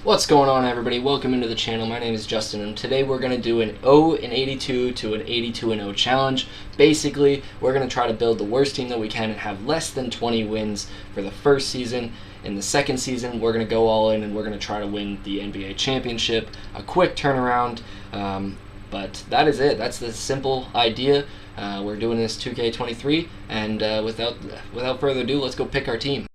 What's going on, everybody? Welcome into the channel. My name is Justin, and today we're going to do an 0-82 to an 82-0 challenge. Basically, we're going to try to build the worst team that we can and have less than 20 wins for the first season. In the second season, we're going to go all in and we're going to try to win the NBA championship. A quick turnaround, but that is it. That's the simple idea. We're doing this 2K23, and without further ado, let's go pick our team.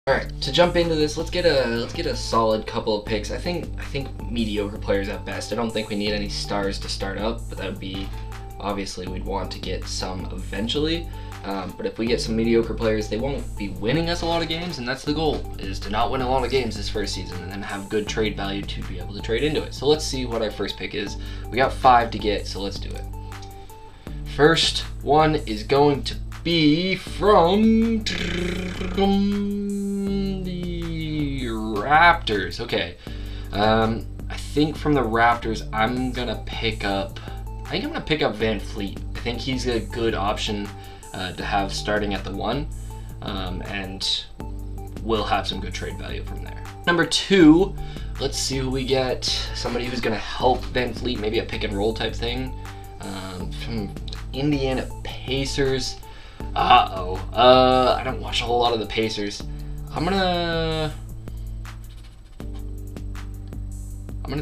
Alright, to jump into this, let's get a solid couple of picks. I think mediocre players at best. I don't think we need any stars to start up, but that would be, obviously we'd want to get some eventually. But if we get some mediocre players, they won't be winning us a lot of games, and that's the goal, is to not win a lot of games this first season and then have good trade value to be able to trade into it. So let's see what our first pick is. We got 5 to get, so let's do it. First one is going to be from the Raptors. Okay, I think from the Raptors I'm gonna pick up Van Fleet. I think he's a good option to have starting at the 1, and we'll have some good trade value from there. Number 2, let's see who we get. Somebody who's gonna help Van Fleet, maybe a pick and roll type thing, from Indiana Pacers. I don't watch a whole lot of the Pacers. I'm gonna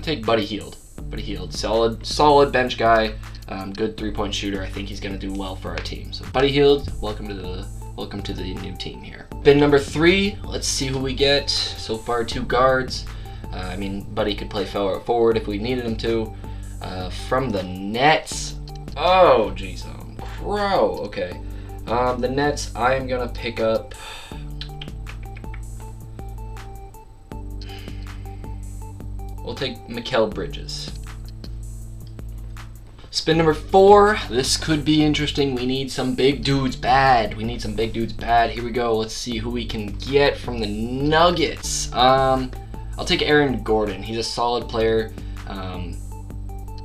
take Buddy Hield. Solid bench guy, good 3-point shooter. I think he's gonna do well for our team. So Buddy Hield, welcome to the new team here. Bin number 3, let's see who we get. So far 2 guards. Buddy could play forward if we needed him to. From the Nets. Oh jeez, crow. Okay. The Nets, I am gonna pick up. We'll take Mikal Bridges. Spin number 4. This could be interesting. We need some big dudes bad. Here we go. Let's see who we can get from the Nuggets. I'll take Aaron Gordon. He's a solid player.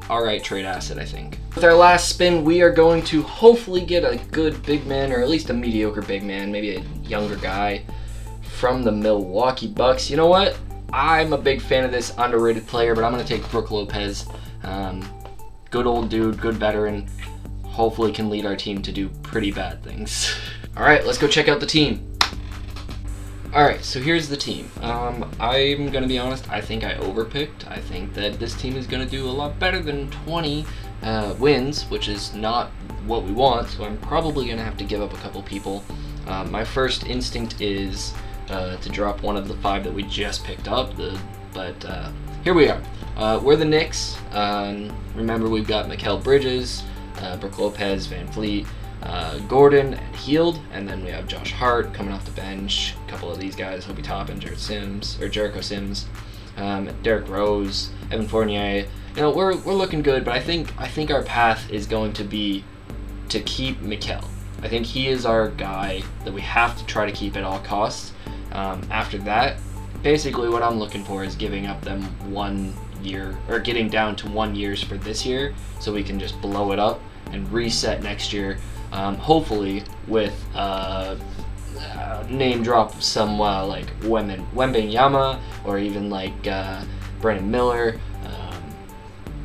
Alright trade asset, I think. With our last spin, we are going to hopefully get a good big man, or at least a mediocre big man, maybe a younger guy from the Milwaukee Bucks. You know what? I'm a big fan of this underrated player, but I'm going to take Brook Lopez. Good old dude, good veteran. Hopefully can lead our team to do pretty bad things. Alright, let's go check out the team. Alright, so here's the team. I'm going to be honest, I think I overpicked. I think that this team is going to do a lot better than 20 wins, which is not what we want, so I'm probably going to have to give up a couple people. My first instinct is to drop one of the 5 that we just picked up, but here we are. We're the Knicks. Remember, we've got Mikal Bridges, Brook Lopez, Van Fleet, Gordon and Hield, and then we have Josh Hart coming off the bench. A couple of these guys, Obi Toppin, Jericho Sims, Derrick Rose, Evan Fournier. You know, we're looking good, but I think our path is going to be to keep Mikal. I think he is our guy that we have to try to keep at all costs. After that, basically what I'm looking for is giving up them 1 year, or getting down to 1 year for this year, so we can just blow it up and reset next year. Hopefully with name drop some like Wembanyama, or even like Brandon Miller,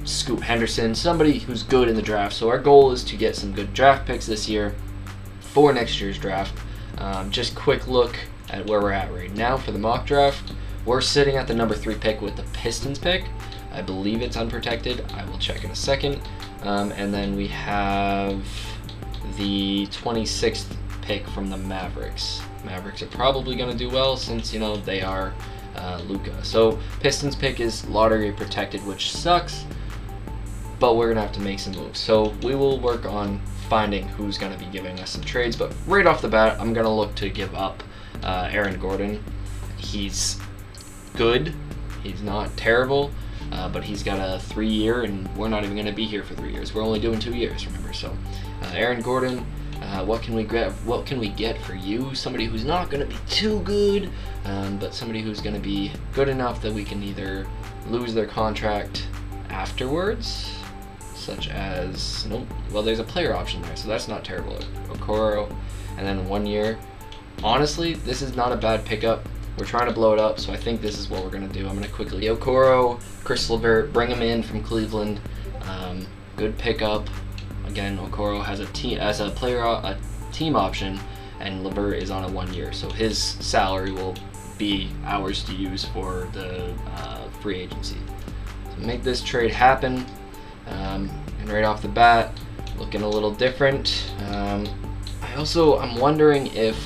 Scoot Henderson, somebody who's good in the draft. So our goal is to get some good draft picks this year for next year's draft. Just quick look at where we're at right now for the mock draft. We're sitting at the number 3 pick with the Pistons pick. I believe it's unprotected. I will check in a second. And then we have the 26th pick from the Mavericks. Mavericks are probably going to do well since, you know, they are Luka. So Pistons pick is lottery protected, which sucks, but we're going to have to make some moves. So we will work on finding who's going to be giving us some trades. But right off the bat, I'm going to look to give up Aaron Gordon. He's good. He's not terrible. But he's got a 3-year, and we're not even going to be here for 3 years. We're only doing 2 years, remember. So, Aaron Gordon, what can we get for you? Somebody who's not going to be too good, but somebody who's going to be good enough that we can either lose their contract afterwards, such as there's a player option there, so that's not terrible. Okoro, and then 1 year. Honestly, this is not a bad pickup. We're trying to blow it up, so I think this is what we're going to do. I'm going to quickly Okoro, Chris LeVert, bring him in from Cleveland. Good pickup. Again, Okoro has a team option, and LeVert is on a 1 year, so his salary will be ours to use for the free agency. So make this trade happen, and right off the bat, looking a little different. I'm wondering if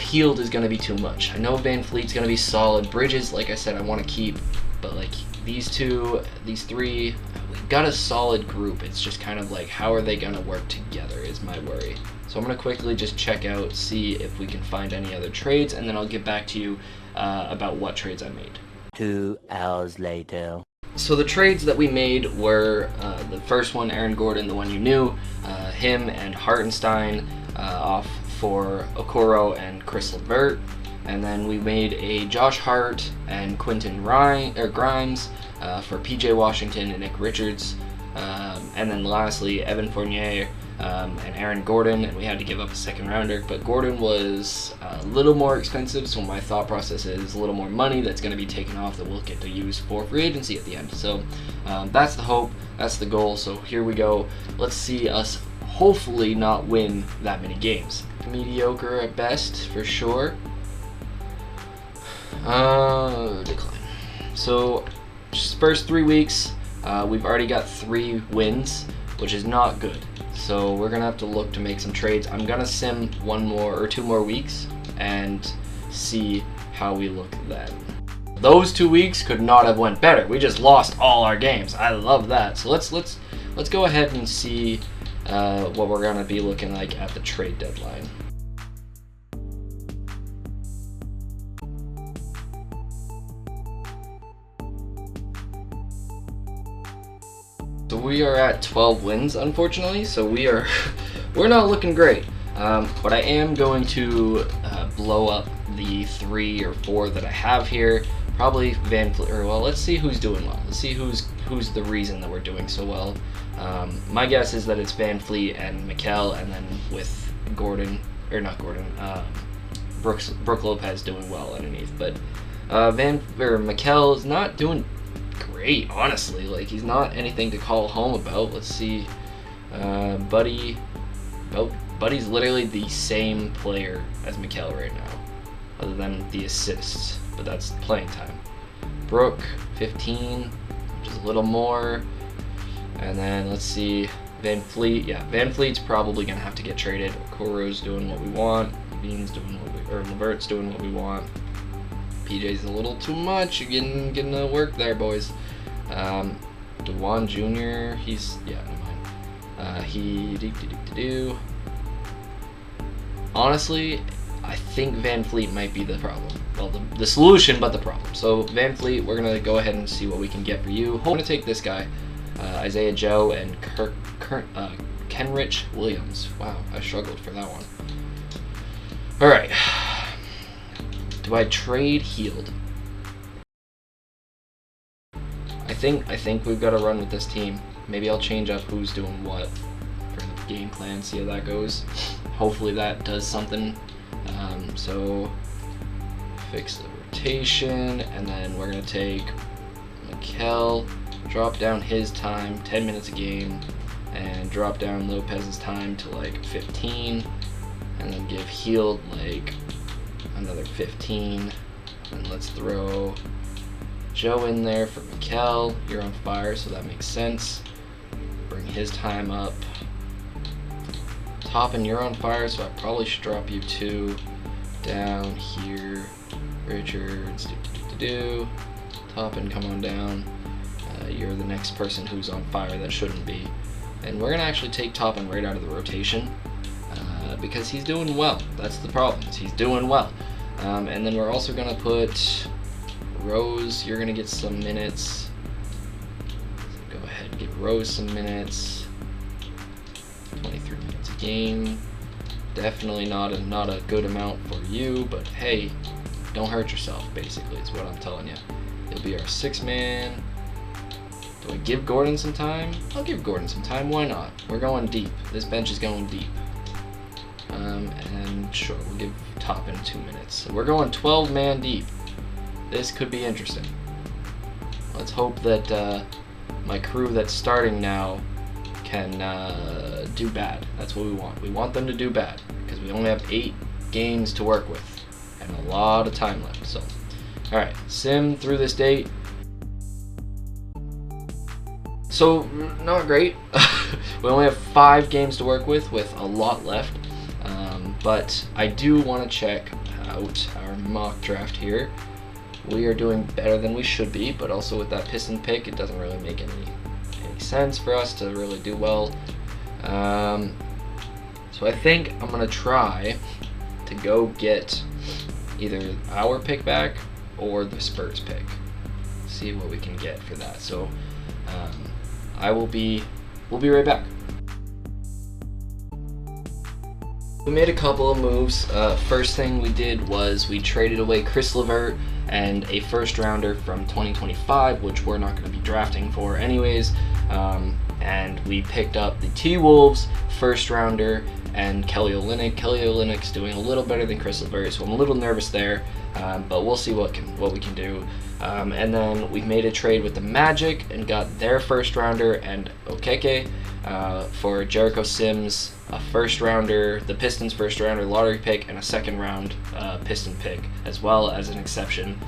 Heald is going to be too much. I know Van Fleet's going to be solid. Bridges, like I said, I want to keep, but like these three, we've got a solid group. It's just kind of like, how are they going to work together is my worry. So I'm going to quickly just check out, see if we can find any other trades, and then I'll get back to you about what trades I made. 2 hours later. So the trades that we made were the first one, Aaron Gordon, the one you knew, him and Hartenstein off for Okoro and Chris LeVert. And then we made a Josh Hart and Quentin Grimes for PJ Washington and Nick Richards. And then lastly, Evan Fournier and Aaron Gordon, and we had to give up a second rounder, but Gordon was a little more expensive, so my thought process is a little more money that's going to be taken off that we'll get to use for free agency at the end. So that's the hope, that's the goal, so here we go. Let's see us hopefully not win that many games. Mediocre at best, for sure. Decline. So just first 3 weeks, we've already got 3 wins, which is not good. So we're gonna have to look to make some trades. I'm gonna sim 1 more or 2 more weeks and see how we look then. Those 2 weeks could not have went better. We just lost all our games. I love that. So let's go ahead and see what we're gonna be looking like at the trade deadline. So we are at 12 wins, unfortunately. So we're not looking great. But I am going to blow up the 3 or 4 that I have here. Probably Van Fleet. Or well, let's see who's doing well. Let's see who's the reason that we're doing so well. My guess is that it's Van Fleet and Mikal, and then with Gordon or not Gordon, Brook Lopez doing well underneath. But Mikal is not doing great, honestly. Like, he's not anything to call home about. Let's see. Buddy's literally the same player as Mikal right now, other than the assists, but that's playing time. Brook, 15, which is a little more. And then let's see, Van Fleet. Yeah, Van Fleet's probably gonna have to get traded. Okoro's doing what we want. Bean's doing LeVert's doing what we want. PJ's a little too much. You're getting to work there, boys. DeJuan Jr. Honestly, I think Van Fleet might be the problem. Well, the solution, but the problem. So Van Fleet, we're gonna go ahead and see what we can get for you. I'm gonna take this guy, Isaiah Joe and Kenrich Williams. Wow, I struggled for that one. All right. Do I trade Heald? I think we've got to run with this team. Maybe I'll change up who's doing what for the game plan, see how that goes. Hopefully that does something. So fix the rotation, and then we're gonna take Mikal, drop down his time 10 minutes a game, and drop down Lopez's time to like 15, and then give Heald like another 15, and let's throw Joe in there for Mikal. You're on fire, so that makes sense. Bring his time up. Toppin, you're on fire, so I probably should drop you 2 down here. Richards, Toppin, come on down. You're the next person who's on fire that shouldn't be. And we're gonna actually take Toppin right out of the rotation because he's doing well. That's the problem. He's doing well. And then we're also gonna put Rose. You're gonna get some minutes. Go ahead and give Rose some minutes. 23 minutes a game. Definitely not a good amount for you, but hey, don't hurt yourself. Basically, is what I'm telling you. He'll be our 6th man. Do I give Gordon some time? I'll give Gordon some time. Why not? We're going deep. This bench is going deep. And sure, we'll give top in 2 minutes. So we're going 12 man deep. This could be interesting. Let's hope that my crew that's starting now can do bad. That's what we want. We want them to do bad because we only have 8 games to work with and a lot of time left. So, all right, sim through this date. So, not great. We only have 5 games to work with a lot left. But I do want to check out our mock draft here. We are doing better than we should be, but also with that Piston pick, it doesn't really make any sense for us to really do well. So I think I'm going to try to go get either our pick back or the Spurs pick. See what we can get for that. So we'll be right back. We made a couple of moves. First thing we did was we traded away Chris LeVert and a first rounder from 2025, which we're not going to be drafting for anyways. And we picked up the T-Wolves first rounder and Kelly Olynyk's. Kelly Olynyk's doing a little better than Chris LeVert, so I'm a little nervous there. But we'll see what we can do. And then we made a trade with the Magic and got their first rounder and Okeke for Jericho Sims, a first rounder, the Pistons first rounder lottery pick, and a second round Piston pick, as well as an exception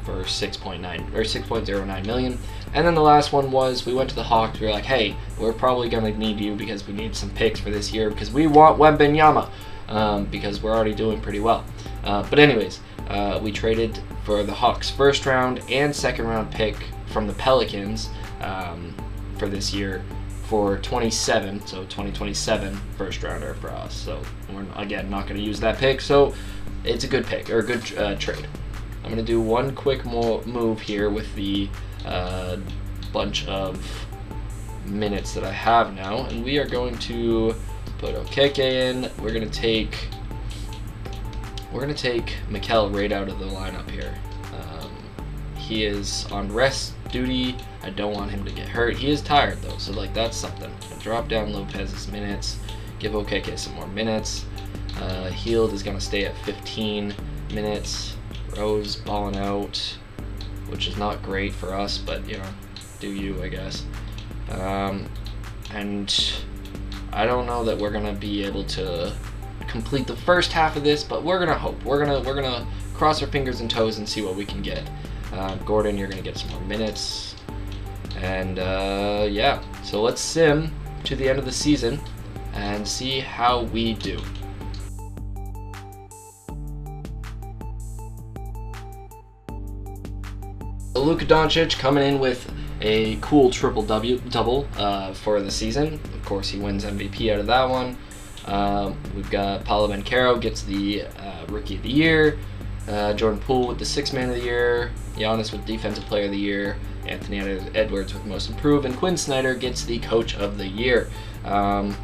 for 6.09 million. And then the last one was we went to the Hawks. We were like, hey, we're probably gonna need you because we need some picks for this year because we want Wembanyama because we're already doing pretty well. But anyways, we traded for the Hawks first round and second round pick from the Pelicans for this year for 27, so 2027 first rounder for us. So we're again not going to use that pick, so it's a good pick or a good trade. I'm going to do one quick move here with the bunch of minutes that I have now, and we are going to put Okeke in. We're going to take Mikal right out of the lineup here. He is on rest duty. I don't want him to get hurt. He is tired though, so like that's something. Drop down Lopez's minutes, give Okeke some more minutes. Hield is gonna stay at 15 minutes. Rose balling out, which is not great for us, but you know, do you, I guess. And I don't know that we're gonna be able to complete the first half of this, but we're gonna hope. We're gonna cross our fingers and toes and see what we can get. Gordon, you're gonna get some more minutes, and yeah. So let's sim to the end of the season and see how we do. Luka Doncic coming in with a cool triple-double for the season. Of course, he wins MVP out of that one. We've got Paolo Banchero gets the Rookie of the Year. Jordan Poole with the Sixth Man of the Year. Giannis with Defensive Player of the Year. Anthony Edwards with Most Improved. And Quinn Snyder gets the Coach of the Year. I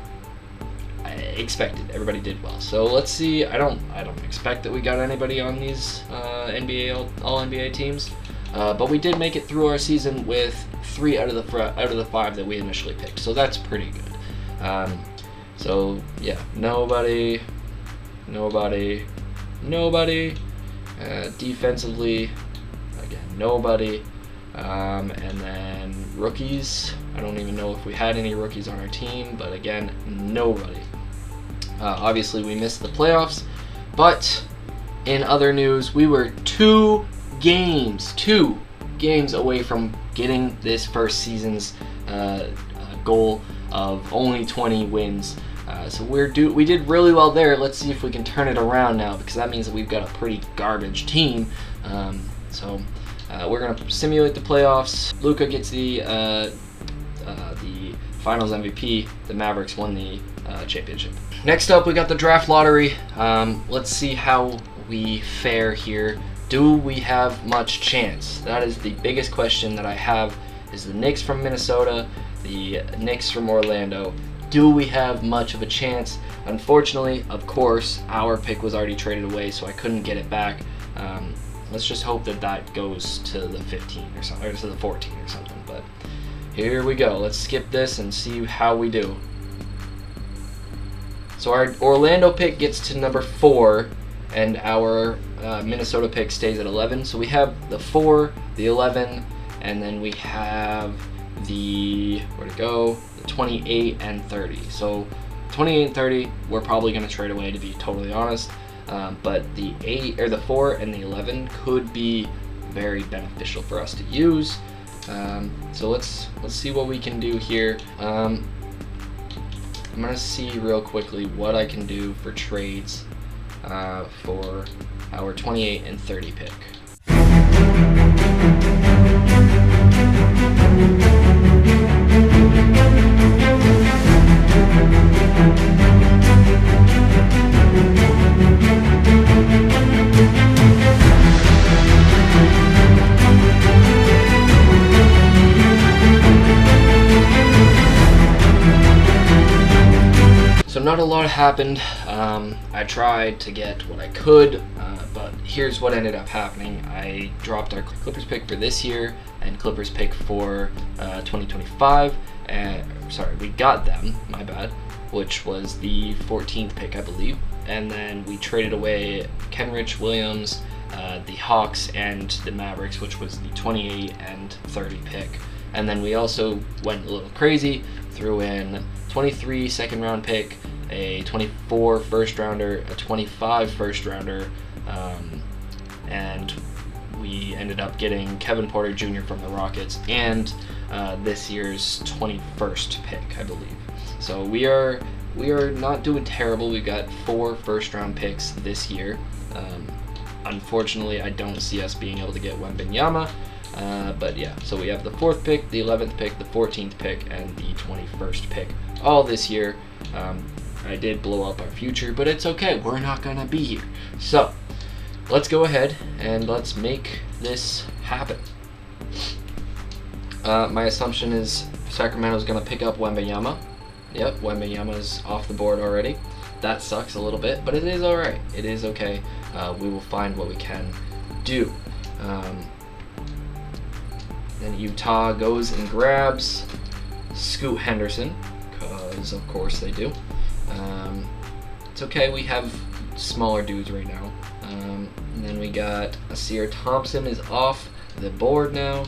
expected. Everybody did well. So let's see. I don't expect that we got anybody on these All NBA teams. But we did make it through our season with 3 out of the 5 that we initially picked, so that's pretty good. So yeah, nobody. Defensively, again, nobody. And then rookies. I don't even know if we had any rookies on our team, but again, nobody. Obviously, we missed the playoffs, but in other news, we were 2 games away from getting this first season's goal of only 20 wins. So we did really well there. Let's see if we can turn it around now, because that means that we've got a pretty garbage team. So we're gonna simulate the playoffs. Luka gets the Finals MVP. The Mavericks won the championship. Next up, we got the draft lottery. Let's see how we fare here. Do we have much chance? That is the biggest question that I have. Is the Knicks from Minnesota, the Knicks from Orlando. Do we have much of a chance? Unfortunately, of course, our pick was already traded away, so I couldn't get it back. Let's just hope that goes to the 15 or something, or to the 14 or something. But here we go. Let's skip this and see how we do. So our Orlando pick gets to number 4, and our Minnesota pick stays at 11. So we have the 4, the 11, and then we have the, where'd it go? The 28 and 30. So 28 and 30, we're probably going to trade away, to be totally honest. But the 8 or the 4 and the 11 could be very beneficial for us to use. So let's see what we can do here. I'm gonna see real quickly what I can do for trades for our 28 and 30 pick. So not a lot happened. I tried to get what I could, but here's what ended up happening. I dropped our Clippers pick for this year and Clippers pick for 2025. Sorry, we got them, my bad, which was the 14th pick, I believe. And then we traded away Kenrich Williams, the Hawks, and the Mavericks, which was the 28 and 30 pick. And then we also went a little crazy, threw in 23 second round pick, a 24 first rounder, a 25 first rounder, and we ended up getting Kevin Porter Jr. from the Rockets and this year's 21st pick, I believe. So we are not doing terrible. We got 4 first round picks this year. Unfortunately, I don't see us being able to get Wembanyama. But yeah, so we have the 4th pick, the 11th pick, the 14th pick, and the 21st pick all this year. I did blow up our future, but it's okay. We're not going to be here. So let's go ahead and let's make this happen. My assumption is Sacramento's going to pick up Wembanyama. Yep, Wembanyama's off the board already. That sucks a little bit, but it is all right. It is okay. We will find what we can do. Then Utah goes and grabs Scoot Henderson, because of course they do. It's okay, we have smaller dudes right now. And then we got Asir Thompson is off the board now,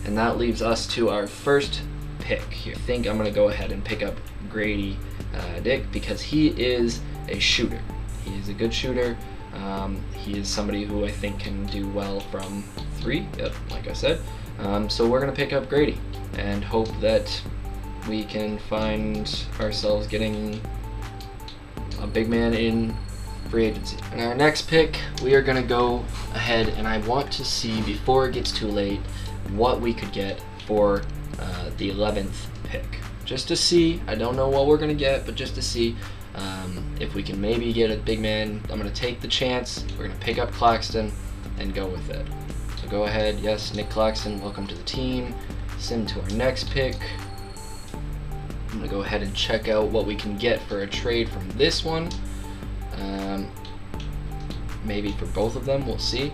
and that leaves us to our first pick here. I think I'm going to go ahead and pick up Grady Dick, because he is a shooter. He is a good shooter. He is somebody who I think can do well from 3, yep, like I said. So we're going to pick up Grady and hope that we can find ourselves getting a big man in free agency. And our next pick, we are going to go ahead, and I want to see, before it gets too late, what we could get for the 11th pick. Just to see, I don't know what we're going to get, but just to see if we can maybe get a big man. I'm going to take the chance. We're going to pick up Claxton and go with it. So go ahead, yes, Nick Claxton, welcome to the team. Send to our next pick. I'm going to go ahead and check out what we can get for a trade from this one. Maybe for both of them, we'll see.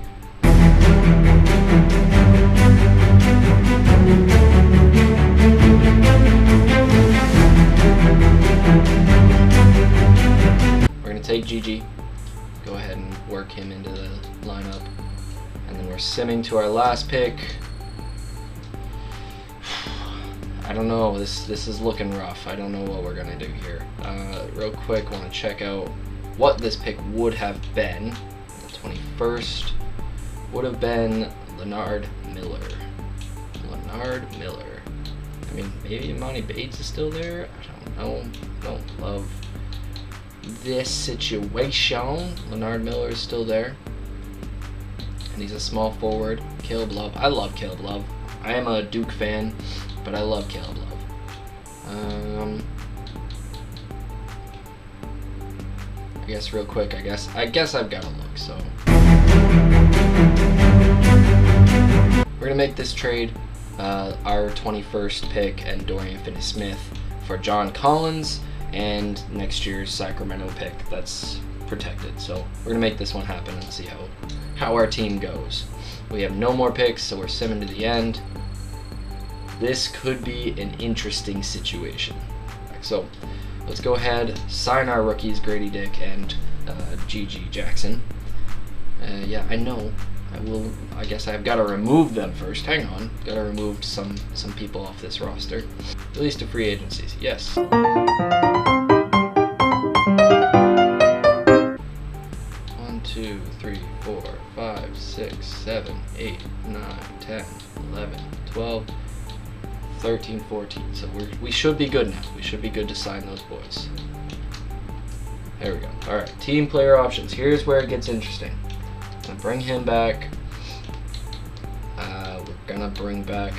We're going to take Gigi, go ahead and work him into the lineup. And then we're simming to our last pick. I don't know, this is looking rough. I don't know what we're gonna do here. Real quick, want to check out what this pick would have been. The 21st would have been Leonard Miller. Leonard Miller. I mean, maybe Imani Bates is still there. I don't know. Don't love this situation. Leonard Miller is still there. And he's a small forward. Caleb Love. I love Caleb Love. I am a Duke fan, but I love Caleb Love. I guess real quick, I guess I've got to look, so. We're going to make this trade, our 21st pick and Dorian Finney-Smith for John Collins and next year's Sacramento pick that's protected. So we're going to make this one happen and see how our team goes. We have no more picks, so we're simming to the end. This could be an interesting situation. So let's go ahead, sign our rookies, Grady Dick and GG Jackson. Yeah, I know. I guess I've got to remove them first. Hang on. Got to remove some people off this roster. Release to free agencies. Yes. 1, 2, 3, 4, 5, 6, 7, 8, 9, 10, 11, 12, 13, 14. So we should be good now. We should be good to sign those boys. There we go. All right. Team player options. Here's where it gets interesting. I'm gonna bring him back. We're gonna bring back.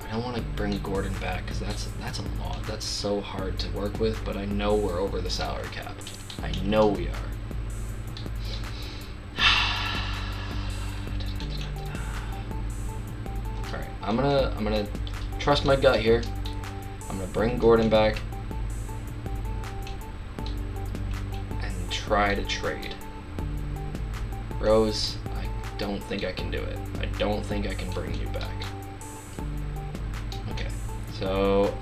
I don't want to bring Gordon back because that's a lot. That's so hard to work with. But I know we're over the salary cap. I know we are. All right. I'm gonna trust my gut here. I'm gonna bring Gordon back and try to trade. Rose, I don't think I can do it. I don't think I can bring you back. Okay, so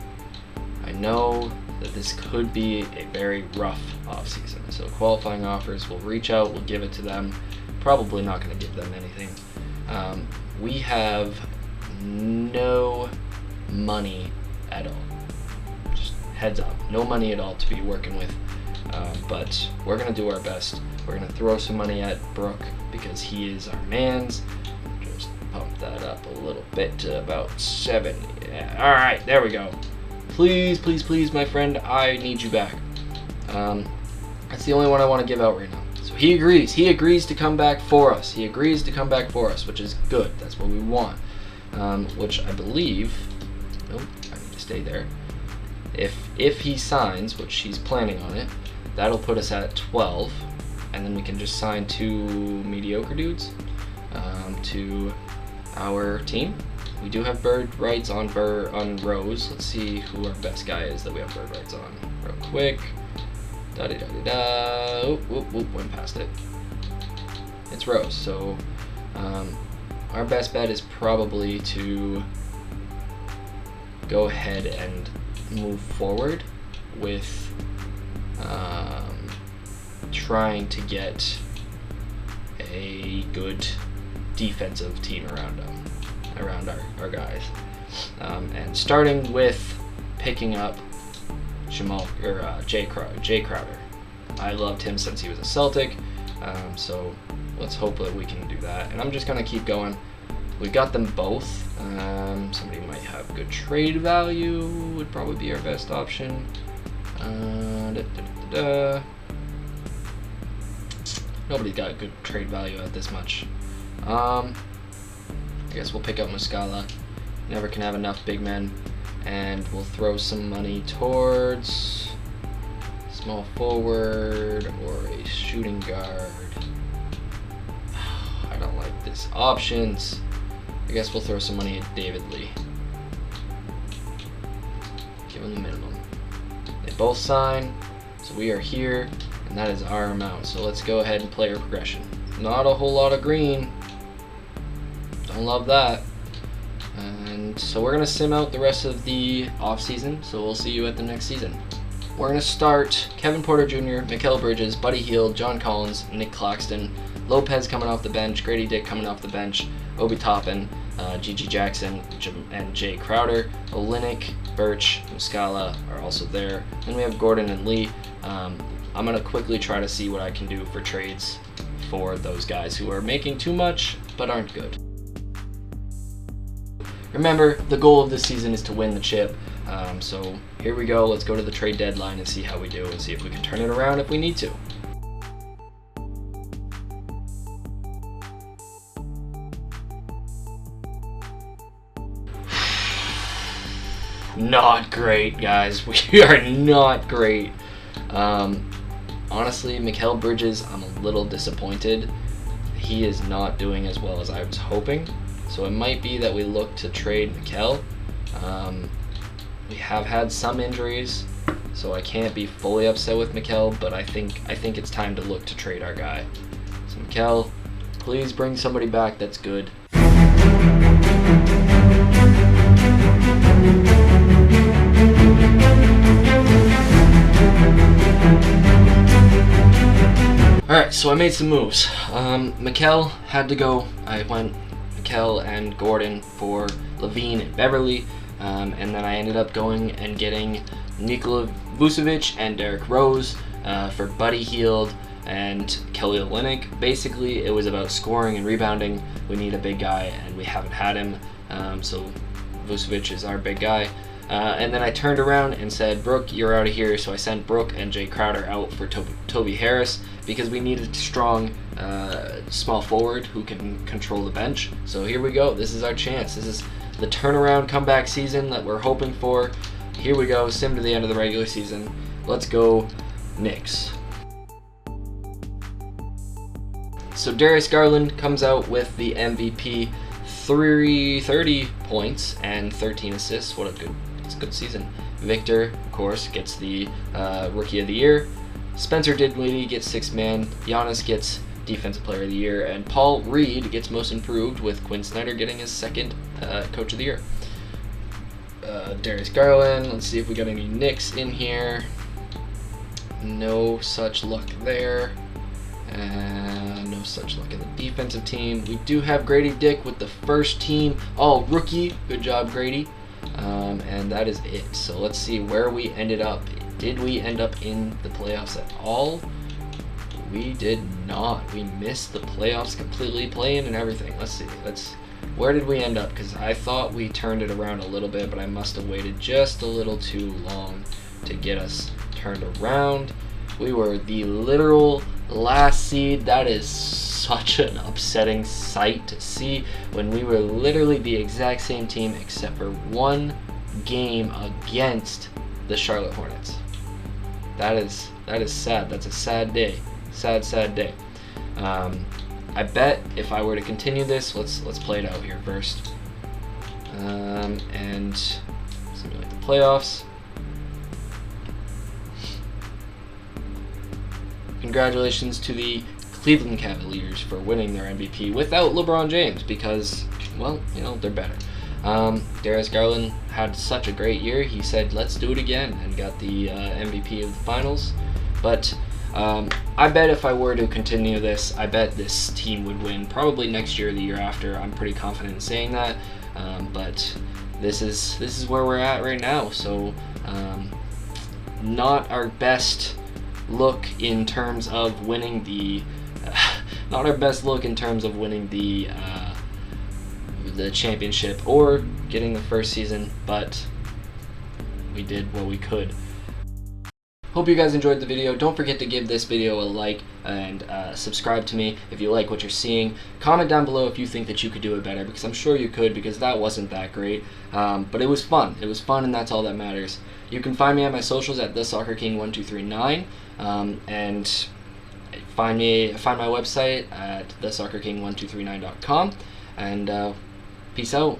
I know that this could be a very rough offseason. So qualifying offers, we'll reach out, we'll give it to them. Probably not going to give them anything. We have no money at all. Just heads up, no money at all to be working with. But we're going to do our best. We're going to throw some money at Brooke because he is our man's. Just pump that up a little bit to about 7. Yeah. All right, there we go. Please, please, please, my friend, I need you back. That's the only one I want to give out right now. So he agrees. He agrees to come back for us. He agrees to come back for us, which is good. That's what we want. Which I believe... Nope, I need to stay there. If he signs, which he's planning on it, that'll put us at 12, and then we can just sign 2 mediocre dudes to our team. We do have bird rights on Rose. Let's see who our best guy is that we have bird rights on real quick. Da-da-da-da-da. Oop, went past it. It's Rose. So our best bet is probably to go ahead and move forward with trying to get a good defensive team around our guys, and starting with picking up Jay Crowder. I loved him since he was a Celtic, so let's hope that we can do that. And I'm just gonna keep going. We got them both. Somebody might have good trade value. Would probably be our best option. Nobody's got good trade value at this much. I guess we'll pick up Muscala. Never can have enough big men. And we'll throw some money towards small forward or a shooting guard. I don't like this options. I guess we'll throw some money at David Lee. Give him the minimum. They both sign, so we are here, and that is our amount. So let's go ahead and player progression. Not a whole lot of green. Don't love that. And so we're going to sim out the rest of the offseason, so we'll see you at the next season. We're going to start Kevin Porter Jr., Mikal Bridges, Buddy Hield, John Collins, Nick Claxton, Lopez coming off the bench, Grady Dick coming off the bench, Obi Toppin, GG Jackson, and Jay Crowder, Olenek, Birch, Muscala are also there. Then we have Gordon and Lee. I'm going to quickly try to see what I can do for trades for those guys who are making too much but aren't good. Remember, the goal of this season is to win the chip. So here we go. Let's go to the trade deadline and see how we do and see if we can turn it around if we need to. Not great, guys. We are not great. Honestly, Mikal Bridges, I'm a little disappointed. He is not doing as well as I was hoping. So it might be that we look to trade Mikal. We have had some injuries, so I can't be fully upset with Mikal, but I think it's time to look to trade our guy. So Mikal, please bring somebody back that's good. Alright, so I made some moves. Mikel had to go. I went Mikel and Gordon for Levine and Beverly. And then I ended up going and getting Nikola Vucevic and Derrick Rose for Buddy Hield and Kelly Olynyk. Basically, it was about scoring and rebounding. We need a big guy, and we haven't had him. So Vucevic is our big guy. And then I turned around and said, Brooke, you're out of here. So I sent Brooke and Jay Crowder out for Toby Harris because we needed a strong small forward who can control the bench. So here we go. This is our chance. This is the turnaround comeback season that we're hoping for. Here we go. Sim to the end of the regular season. Let's go, Knicks. So Darius Garland comes out with the MVP, 30 points and 13 assists. What a good season. Victor, of course, gets the Rookie of the Year. Spencer Dinwiddie gets Sixth Man. Giannis gets Defensive Player of the Year. And Paul Reed gets Most Improved, with Quinn Snyder getting his second Coach of the Year. Darius Garland. Let's see if we got any Knicks in here. No such luck there. No such luck in the defensive team. We do have Grady Dick with the first team all rookie. Good job, Grady. And that is it. So let's see where we ended up. Did we end up in the playoffs at all? We did not. We missed the playoffs completely, playing and everything. Let's see. Where did we end up? Because I thought we turned it around a little bit, but I must have waited just a little too long to get us turned around. We were the literal last seed. That is such an upsetting sight to see when we were literally the exact same team except for one game against the Charlotte Hornets. That is sad. That's a sad day. Sad day. I bet if I were to continue this, let's play it out here first. And simulate the playoffs. Congratulations to the Cleveland Cavaliers for winning their MVP without LeBron James because, well, they're better. Darius Garland had such a great year. He said, let's do it again, and got the MVP of the finals. But I bet if I were to continue this, I bet this team would win probably next year or the year after. I'm pretty confident in saying that. But this is where we're at right now. So not our best look in terms of winning the the championship or getting the first season, but we did what we could. Hope you guys enjoyed the video. Don't forget to give this video a like and subscribe to me if you like what you're seeing. Comment down below if you think that you could do it better, because I'm sure you could, because that wasn't that great. But it was fun. It was fun, and that's all that matters. You can find me on my socials at thesoccerking1239, and find my website at thesoccerking1239.com, and peace out.